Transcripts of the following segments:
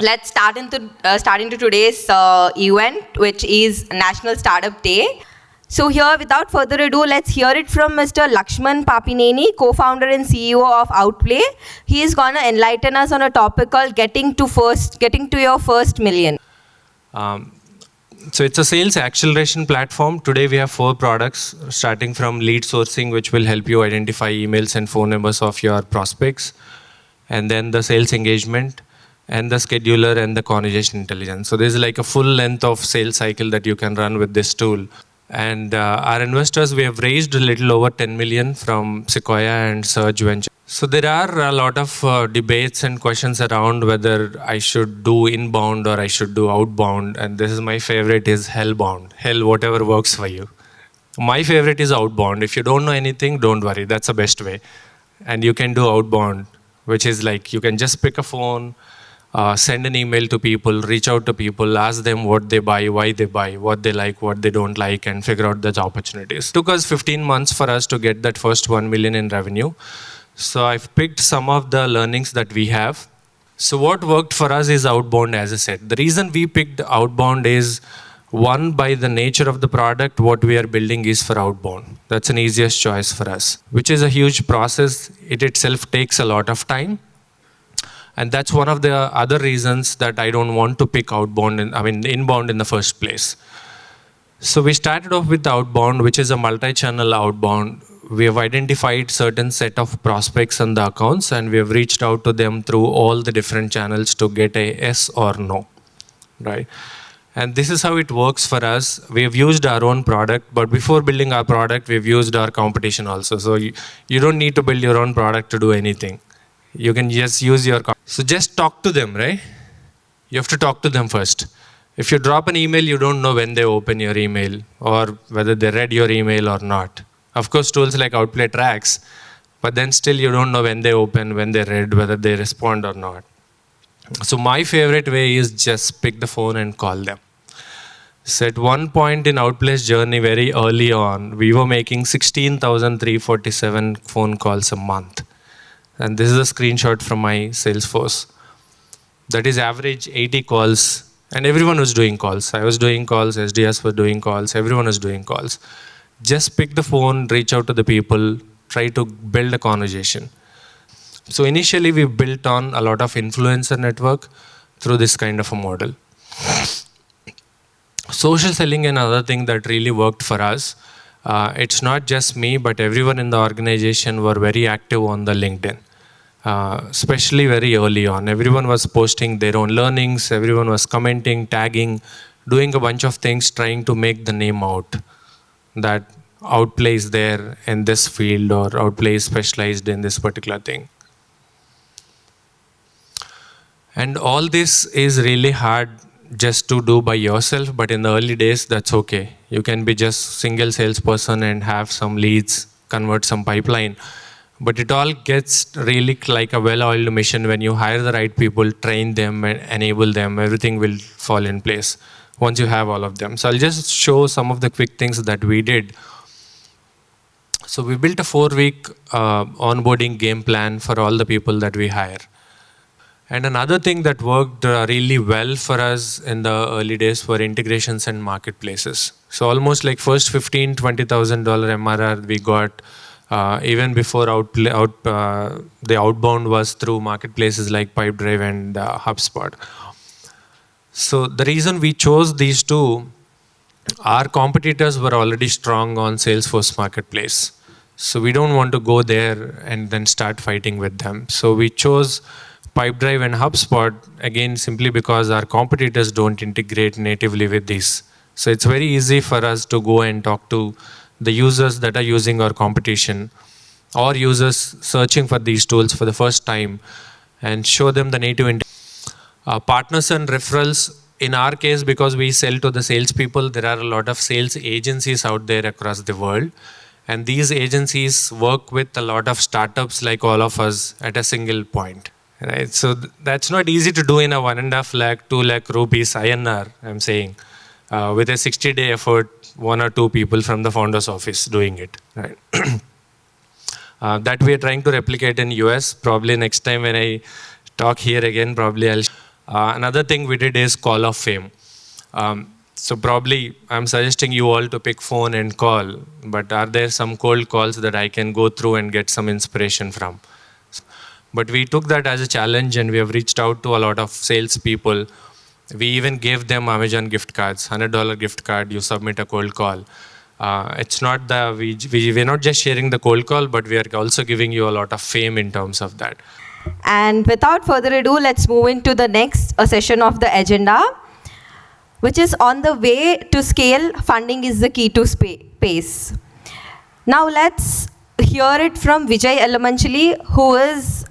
let's start into today's event, which is National Startup Day. So here, without further ado, let's hear it from Mr. Lakshman Papineni, co-founder and CEO of Outplay. He is gonna enlighten us on a topic called getting to your first million. So it's a sales acceleration platform. Today we have 4 products, starting from lead sourcing, which will help you identify emails and phone numbers of your prospects, and then the sales engagement, and the scheduler, and the conversation intelligence. So there's like a full length of sales cycle that you can run with this tool. And our investors, we have raised a little over 10 million from Sequoia and Surge Venture. So there are a lot of debates and questions around whether I should do inbound or I should do outbound. And this is my favorite, is hellbound. Hell, whatever works for you. My favorite is outbound. If you don't know anything, don't worry. That's the best way. And you can do outbound, which is like you can just pick a phone, send an email to people, reach out to people, ask them what they buy, why they buy, what they like, what they don't like, and figure out the opportunities. It took us 15 months for us to get that first 1 million in revenue. So I've picked some of the learnings that we have. So what worked for us is outbound, as I said. The reason we picked outbound is, one, by the nature of the product, what we are building is for outbound. That's an easiest choice for us, which is a huge process. It itself takes a lot of time. And that's one of the other reasons that I don't want to pick inbound in the first place. So we started off with outbound, which is a multi-channel outbound. We have identified certain set of prospects and the accounts, and we have reached out to them through all the different channels to get a yes or no, right? And this is how it works for us. We have used our own product, but before building our product, we've used our competition also. So you don't need to build your own product to do anything. You can just use your... So just talk to them, right? You have to talk to them first. If you drop an email, you don't know when they open your email or whether they read your email or not. Of course, tools like Outplay tracks, but then still you don't know when they open, when they read, whether they respond or not. So my favorite way is just pick the phone and call them. So at one point in Outplay's journey, very early on, we were making 16,347 phone calls a month. And this is a screenshot from my Salesforce. That is average 80 calls. And everyone was doing calls. I was doing calls, SDS were doing calls, everyone was doing calls. Just pick the phone, reach out to the people, try to build a conversation. So initially we built on a lot of influencer network through this kind of a model. Social selling, another thing that really worked for us. It's not just me, but everyone in the organization were very active on the LinkedIn, especially very early on. Everyone was posting their own learnings, everyone was commenting, tagging, doing a bunch of things, trying to make the name out, that Outplay is there in this field or Outplay is specialized in this particular thing. And all this is really hard just to do by yourself, but in the early days, that's okay. You can be just single salesperson and have some leads, convert some pipeline. But it all gets really like a well-oiled machine. When you hire the right people, train them, and enable them, everything will fall in place once you have all of them. So I'll just show some of the quick things that we did. So we built a 4-week onboarding game plan for all the people that we hire. And another thing that worked really well for us in the early days were integrations and marketplaces. So almost like first $15,000, $20,000 MRR we got even before the outbound was through marketplaces like Pipedrive and HubSpot. So the reason we chose these two, our competitors were already strong on Salesforce Marketplace. So we don't want to go there and then start fighting with them. So we chose Pipedrive and HubSpot, again, simply because our competitors don't integrate natively with these. So it's very easy for us to go and talk to the users that are using our competition or users searching for these tools for the first time and show them the native partners and referrals. In our case, because we sell to the salespeople, there are a lot of sales agencies out there across the world. And these agencies work with a lot of startups like all of us at a single point. Right? So that's not easy to do in a 1.5 lakh, 2 lakh rupees INR, I'm saying, with a 60-day effort, 1 or 2 people from the founder's office doing it. Right? That we are trying to replicate in US. Probably next time when I talk here again, probably I'll Another thing we did is call of fame. So probably I'm suggesting you all to pick phone and call, but are there some cold calls that I can go through and get some inspiration from? But we took that as a challenge and we have reached out to a lot of salespeople. We even gave them Amazon gift cards, $100 gift card, you submit a cold call. It's not we're not just sharing the cold call, but we are also giving you a lot of fame in terms of that. And without further ado, let's move into the next session of the agenda, which is on the way to scale, funding is the key to pace. Now let's hear it from Vijay Elamanchili, who is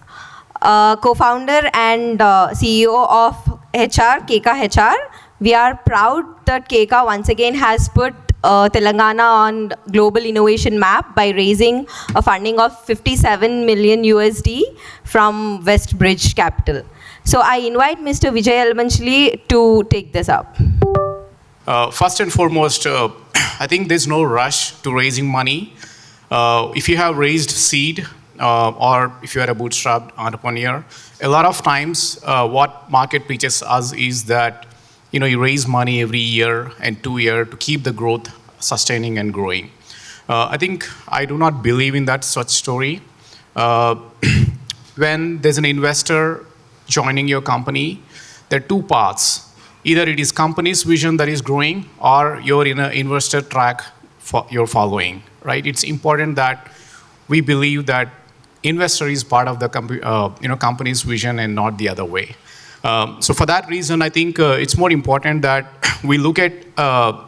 co-founder and CEO of Keka HR. We are proud that Keka once again has put Telangana on global innovation map by raising a funding of 57 million USD from Westbridge Capital. So I invite Mr. Vijay Elamanchili to take this up. First and foremost, I think there's no rush to raising money. If you have raised seed or if you are a bootstrapped entrepreneur, a lot of times what market teaches us is that you raise money every year and 2 years to keep the growth sustaining and growing. I think I do not believe in that such story. When there's an investor joining your company, there are two paths. Either it is company's vision that is growing, or you're in an investor track you're following, right? It's important that we believe that investor is part of the company's vision and not the other way. So for that reason, I think it's more important that we look at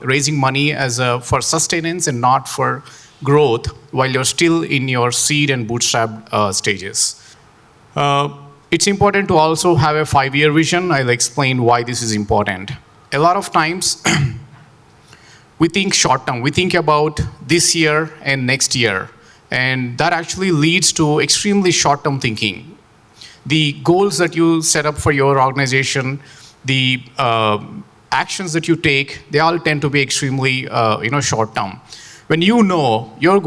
raising money as for sustenance and not for growth while you're still in your seed and bootstrap stages. It's important to also have a 5-year vision. I'll explain why this is important. A lot of times, we think short term. We think about this year and next year. And that actually leads to extremely short term thinking. The goals that you set up for your organization, the actions that you take, they all tend to be extremely short term. When you know your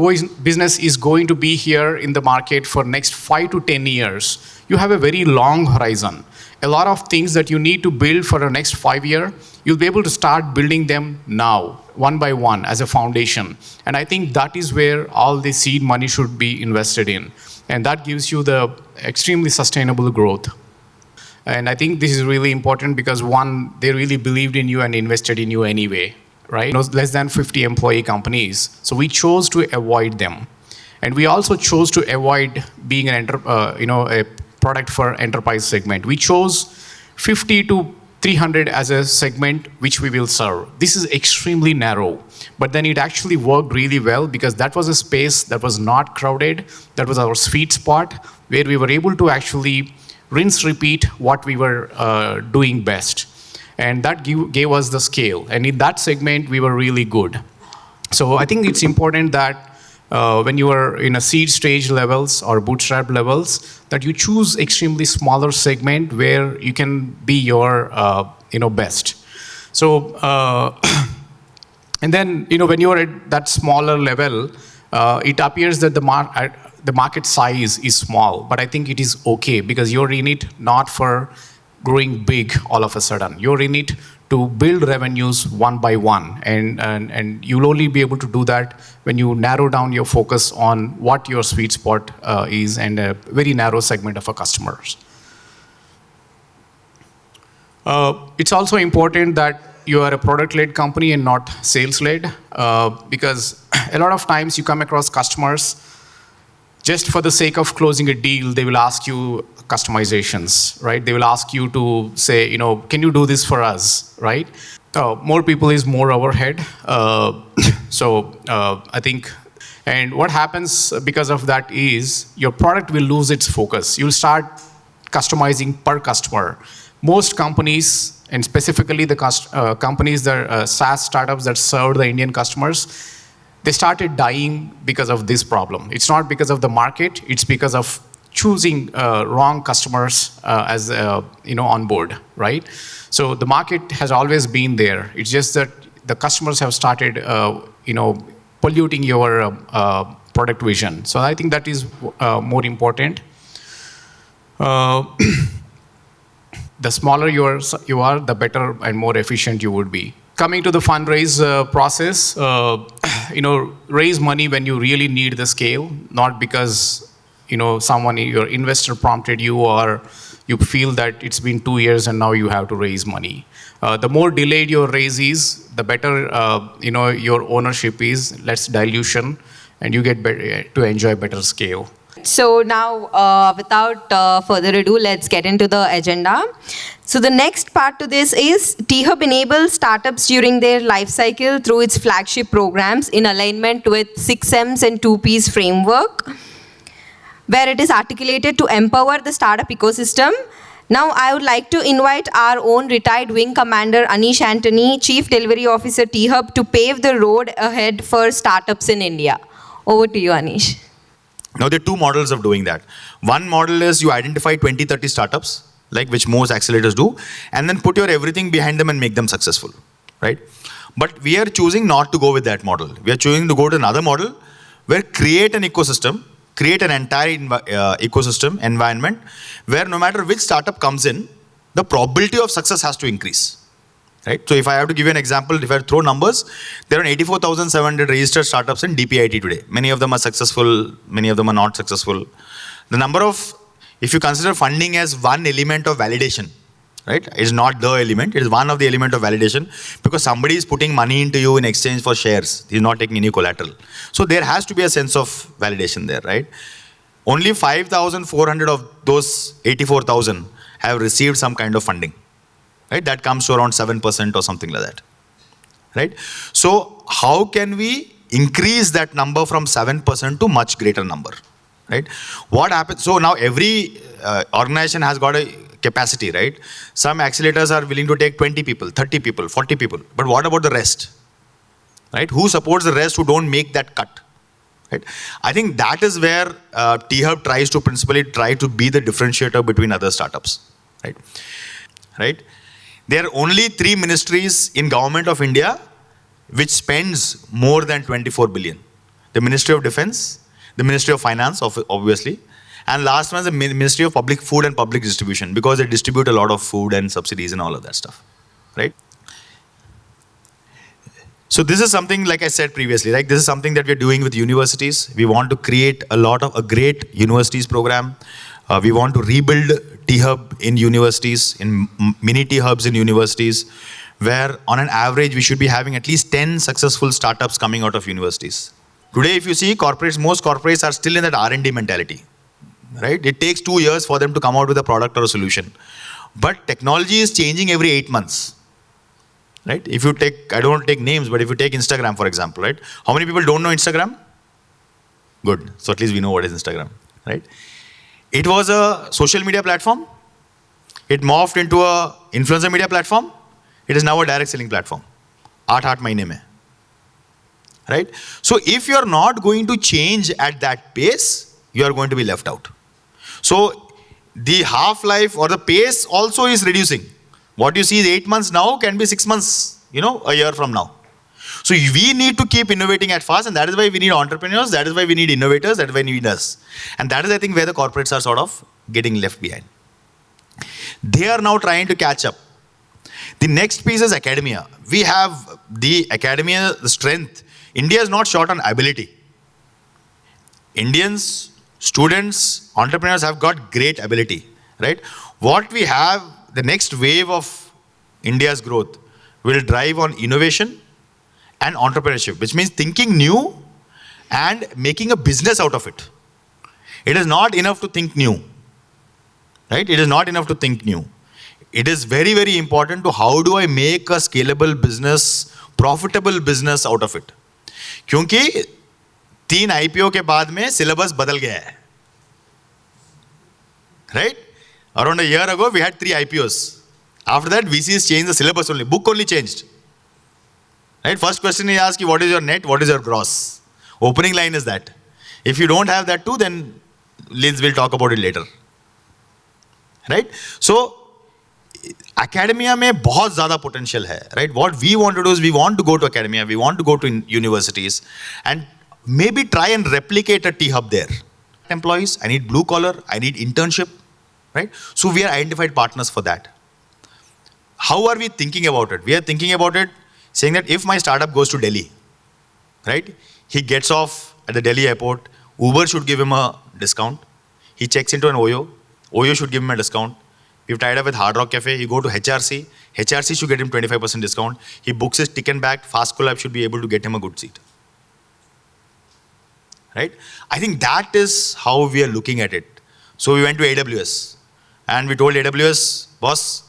business is going to be here in the market for next 5 to 10 years, you have a very long horizon. A lot of things that you need to build for the next 5 years, you'll be able to start building them now, one by one, as a foundation. And I think that is where all the seed money should be invested in. And that gives you the extremely sustainable growth. And I think this is really important because one, they really believed in you and invested in you anyway, right? Less than 50 employee companies. So we chose to avoid them. And we also chose to avoid being a product for enterprise segment. We chose 50 to 300 as a segment which we will serve. This is extremely narrow, but then it actually worked really well because that was a space that was not crowded. That was our sweet spot where we were able to actually rinse, repeat what we were doing best. And that gave us the scale. And in that segment, we were really good. So I think it's important that when you are in a seed stage levels or bootstrap levels, that you choose extremely smaller segment where you can be your best. So and then when you are at that smaller level, it appears that the market size is small, but I think it is okay because you're in it not for growing big all of a sudden. You're in it to build revenues one by one, and you'll only be able to do that when you narrow down your focus on what your sweet spot is and a very narrow segment of our customers. It's also important that you are a product-led company and not sales-led because a lot of times you come across customers just for the sake of closing a deal, they will ask you customizations, right? They will ask you to say, can you do this for us, right? More people is more overhead. So I think, and what happens because of that is your product will lose its focus. You'll start customizing per customer. Most companies, and specifically the companies that SaaS startups that serve the Indian customers, they started dying because of this problem. It's not because of the market, it's because of choosing wrong customers as on board, right? So the market has always been there. It's just that the customers have started polluting your product vision. So I think that is more important. the smaller you are, the better and more efficient you would be. Coming to the fundraise process, raise money when you really need the scale, not because someone, your investor prompted you, or you feel that it's been 2 years and now you have to raise money. The more delayed your raise is, the better your ownership is, less dilution, and you get to enjoy better scale. So now, without further ado, let's get into the agenda. So the next part to this is T-Hub enables startups during their life cycle through its flagship programs in alignment with 6M's and 2P's framework, where it is articulated to empower the startup ecosystem. Now, I would like to invite our own retired Wing Commander Anish Antony, Chief Delivery Officer T-Hub, to pave the road ahead for startups in India. Over to you, Anish. Now, there are two models of doing that. One model is you identify 20, 30 startups, like which most accelerators do, and then put your everything behind them and make them successful, right? But we are choosing not to go with that model. We are choosing to go to another model where create an ecosystem, create an entire ecosystem environment where no matter which startup comes in, the probability of success has to increase. Right? So if I have to give you an example, if I throw numbers, there are 84,700 registered startups in DPIT today. Many of them are successful, many of them are not successful. The number of, if you consider funding as one element of validation, right? It's not the element, it is one of the element of validation, because somebody is putting money into you in exchange for shares. He's not taking any collateral. So there has to be a sense of validation there, right? Only 5,400 of those 84,000 have received some kind of funding. Right? That comes to around 7% or something like that. Right? So how can we increase that number from 7% to much greater number? Right? What happens? So now every organization has got a capacity, right? Some accelerators are willing to take 20 people, 30 people, 40 people. But what about the rest? Right? Who supports the rest who don't make that cut? Right? I think that is where T-Hub tries to principally try to be the differentiator between other startups. Right? Right? There are only 3 ministries in Government of India which spends more than 24 billion. The Ministry of Defense, the Ministry of Finance, obviously, and last one is the Ministry of Public Food and Public Distribution, because they distribute a lot of food and subsidies and all of that stuff, right? So this is something, like I said previously, like this is something that we're doing with universities. We want to create a great universities program. We want to rebuild T-Hub in universities, in mini T-Hubs in universities, where on an average we should be having at least 10 successful startups coming out of universities. Today, if you see corporates, most corporates are still in that R&D mentality, right? It takes 2 years for them to come out with a product or a solution. But technology is changing every 8 months, right? If you take, I don't want to take names, but if you take Instagram, for example, right? How many people don't know Instagram? Good. So at least we know what is Instagram, right? It was a social media platform. It morphed into a influencer media platform. It is now a direct selling platform. 8 mahine mein. Right? So if you're not going to change at that pace, you are going to be left out. So the half-life or the pace also is reducing. What you see is 8 months now can be 6 months, a year from now. So we need to keep innovating at fast, and that is why we need entrepreneurs, that is why we need innovators, that is why we need us. And that is, I think, where the corporates are sort of getting left behind. They are now trying to catch up. The next piece is academia. We have the academia, the strength. India is not short on ability. Indians, students, entrepreneurs have got great ability, right? What we have, the next wave of India's growth will drive on innovation and entrepreneurship, which means thinking new and making a business out of it. It is not enough to think new, right? It is not enough to think new. It is very, very important to how do I make a scalable business, profitable business out of it. क्योंकि 3 IPO के बाद में syllabus बदल गया है, right? Around a year ago, we had 3 IPOs. After that, VCs changed the syllabus only, book only changed. Right? First question he asks you, what is your net, what is your gross? Opening line is that. If you don't have that too, then we'll talk about it later. Right? So, academia में बहुत ज़्यादा potential है. Right? What we want to do is we want to go to academia, we want to go to universities and maybe try and replicate a T-Hub there. Employees, I need blue collar, I need internship. Right? So we are identified partners for that. how are we thinking about it? We are thinking about it saying that if my startup goes to Delhi, right? He gets off at the Delhi airport. Uber should give him a discount. He checks into an Oyo. Oyo should give him a discount. We've tied up with Hard Rock Cafe. He go to HRC. HRC should get him 25% discount. He books his ticket back. Fast Collab should be able to get him a good seat. Right? I think that is how we are looking at it. So we went to AWS and we told AWS, boss,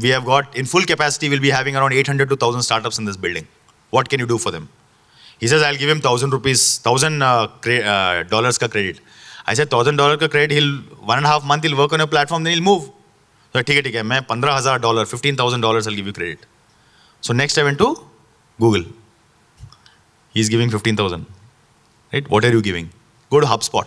we have got in full capacity, we'll be having around 800 to 1,000 startups in this building. What can you do for them? He says, I'll give him $1,000 ka credit. I said, $1,000 ka credit, he'll 1.5 months, he'll work on your platform, then he'll move. So, ठीक है, मैं $15,000, $15,000 I'll give you credit. So next I went to Google. He's giving 15,000. Right? What are you giving? Go to HubSpot.